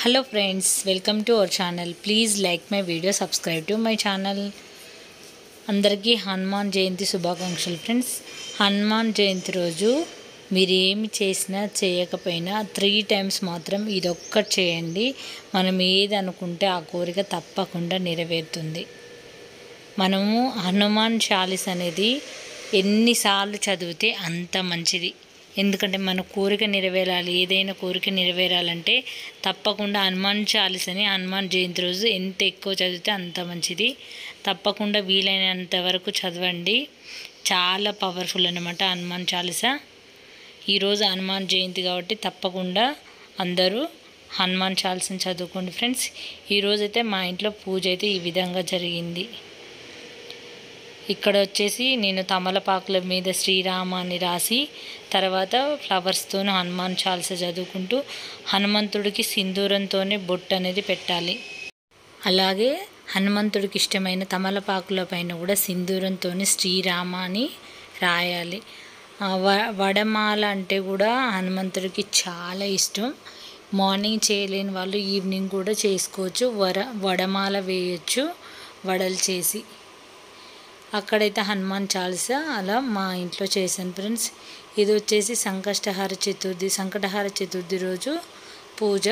Hello friends, welcome to our channel. Please like my video, subscribe to my channel. అందరికీ హనుమాన్ జయంతి శుభాకాంక్షలు friends. Hanuman Jayanti రోజు మీరు ఏమి చేసినా చేయకపోయినా 3 టైమ్స్ మాత్రం ఇదొక్కటి చేయండి. మనం ఏది అనుకుంటే ఆ కోరిక తప్పకుండా నెరవేరుతుంది. మనము హనుమాన్ చాలీస్ అనేది ఎన్నిసార్లు చదివితే అంత మంచిది. ఎందుకంటే మన కోరిక నెరవేరాలి, ఏదైనా కోరిక నెరవేరాలంటే తప్పకుండా హనుమాన్ చాలీస్ అని హనుమాన్ జయంతి రోజు ఎంత ఎక్కువ చదివితే అంత మంచిది. తప్పకుండా వీలైనంత వరకు చదవండి. చాలా పవర్ఫుల్ అన్నమాట హనుమాన్ చాలీసా. ఈరోజు హనుమాన్ జయంతి కాబట్టి తప్పకుండా అందరూ హనుమాన్ చాలీసాని చదువుకోండి ఫ్రెండ్స్. ఈరోజైతే మా ఇంట్లో పూజ అయితే ఈ విధంగా జరిగింది. ఇక్కడ వచ్చేసి నేను తమలపాకుల మీద శ్రీరామ అని రాసి తర్వాత ఫ్లవర్స్తో హనుమాన్ చాలీసా చదువుకుంటూ హనుమంతుడికి సింధూరంతోనే బొట్టు అనేది పెట్టాలి. అలాగే హనుమంతుడికి ఇష్టమైన తమలపాకుల పైన కూడా సింధూరంతో శ్రీరామ అని రాయాలి. వడమాల అంటే కూడా హనుమంతుడికి చాలా ఇష్టం. మార్నింగ్ చేయలేని వాళ్ళు ఈవినింగ్ కూడా చేసుకోవచ్చు. వడమాల వేయచ్చు వడలు చేసి. అక్కడైతే హనుమాన్ చాలీసా అలా మా ఇంట్లో చేశాను ఫ్రెండ్స్. ఇది వచ్చేసి సంకటహార చతుర్థి రోజు పూజ.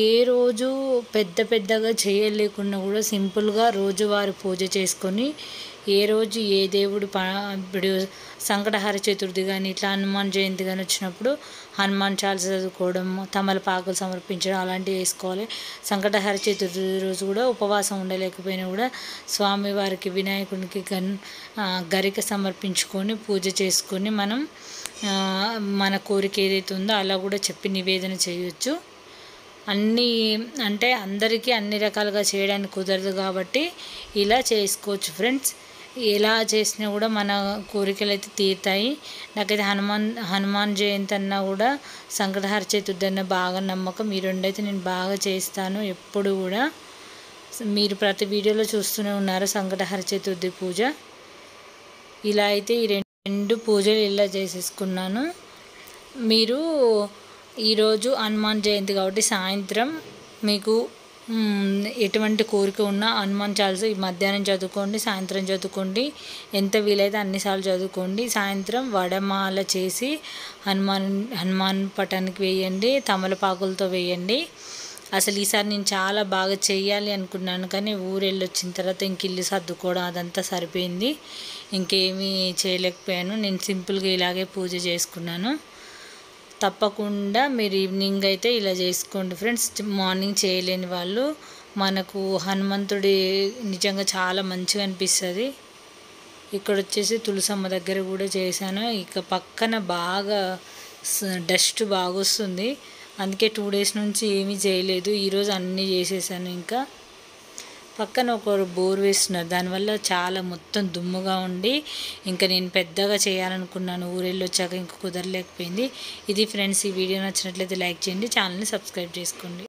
ఏ రోజు పెద్దగా చేయలేకున్నా కూడా సింపుల్గా రోజువారి పూజ చేసుకొని ఏ రోజు ఏ దేవుడు ఇప్పుడు సంకటహార చతుర్థి కానీ ఇట్లా హనుమాన్ జయంతి కానీ వచ్చినప్పుడు హనుమాన్ చాలీసా చదువుకోవడం, తమలపాకులు సమర్పించడం అలాంటివి చేసుకోవాలి. సంకటహార చతుర్థి రోజు కూడా ఉపవాసం ఉండలేకపోయినా కూడా స్వామివారికి వినాయకునికి గరిక సమర్పించుకొని పూజ చేసుకొని మనం మన కోరిక ఏదైతే ఉందో అలా కూడా చెప్పి నివేదన చేయొచ్చు. అంటే అందరికీ అన్ని రకాలుగా చేయడానికి కుదరదు కాబట్టి ఇలా చేసుకోవచ్చు ఫ్రెండ్స్. ఎలా చేసినా కూడా మన కోరికలు అయితే తీరుతాయి. నాకైతే హనుమాన్ జయంతి అన్నా కూడా సంకటహార చతుర్థి అన్న బాగా నమ్మకం. ఈ రెండైతే నేను బాగా చేస్తాను ఎప్పుడు కూడా. మీరు ప్రతి వీడియోలో చూస్తూనే ఉన్నారు సంకటహార చతుర్థి పూజ. ఇలా అయితే ఈ రెండు పూజలు ఇలా చేసేసుకున్నాను. మీరు ఈరోజు హనుమాన్ జయంతి కాబట్టి సాయంత్రం మీకు ఎటువంటి కోరిక ఉన్నా హనుమాన్ చాలీసా ఈ మధ్యాహ్నం చదువుకోండి, సాయంత్రం చదువుకోండి, ఎంత వీలైతే అన్నిసార్లు చదువుకోండి. సాయంత్రం వడమాల చేసి హనుమాన్ పటానికి వేయండి, తమలపాకులతో వేయండి. అసలు ఈసారి నేను చాలా బాగా చేయాలి అనుకున్నాను కానీ ఊరెళ్ళి వచ్చిన తర్వాత ఇంక ఇల్లు సర్దుకోవడం అదంతా సరిపోయింది. ఇంకేమీ చేయలేకపోయాను. నేను సింపుల్గా ఇలాగే పూజ చేసుకున్నాను. తప్పకుండా మీరు ఈవినింగ్ అయితే ఇలా చేసుకోండి ఫ్రెండ్స్. మార్నింగ్ చేయలేని వాళ్ళు మనకు హనుమంతుడి నిజంగా చాలా మంచిగా అనిపిస్తుంది. ఇక్కడ వచ్చేసి తులసమ్మ దగ్గర కూడా చేశాను. ఇక పక్కన బాగా డస్ట్ బాగా వస్తుంది, అందుకే 2 డేస్ నుంచి ఏమీ చేయలేదు. ఈరోజు అన్నీ చేసేసాను. ఇంకా పక్కన ఒకరు బోర్ వేస్తున్నారు, దానివల్ల చాలా మొత్తం దుమ్ముగా ఉండి ఇంకా నేను పెద్దగా చేయాలనుకున్నాను. ఊరెళ్ళి వచ్చాక ఇంకా కుదరలేకపోయింది. ఇది ఫ్రెండ్స్, ఈ వీడియో నచ్చినట్లయితే లైక్ చేయండి, ఛానల్ని సబ్స్క్రైబ్ చేసుకోండి.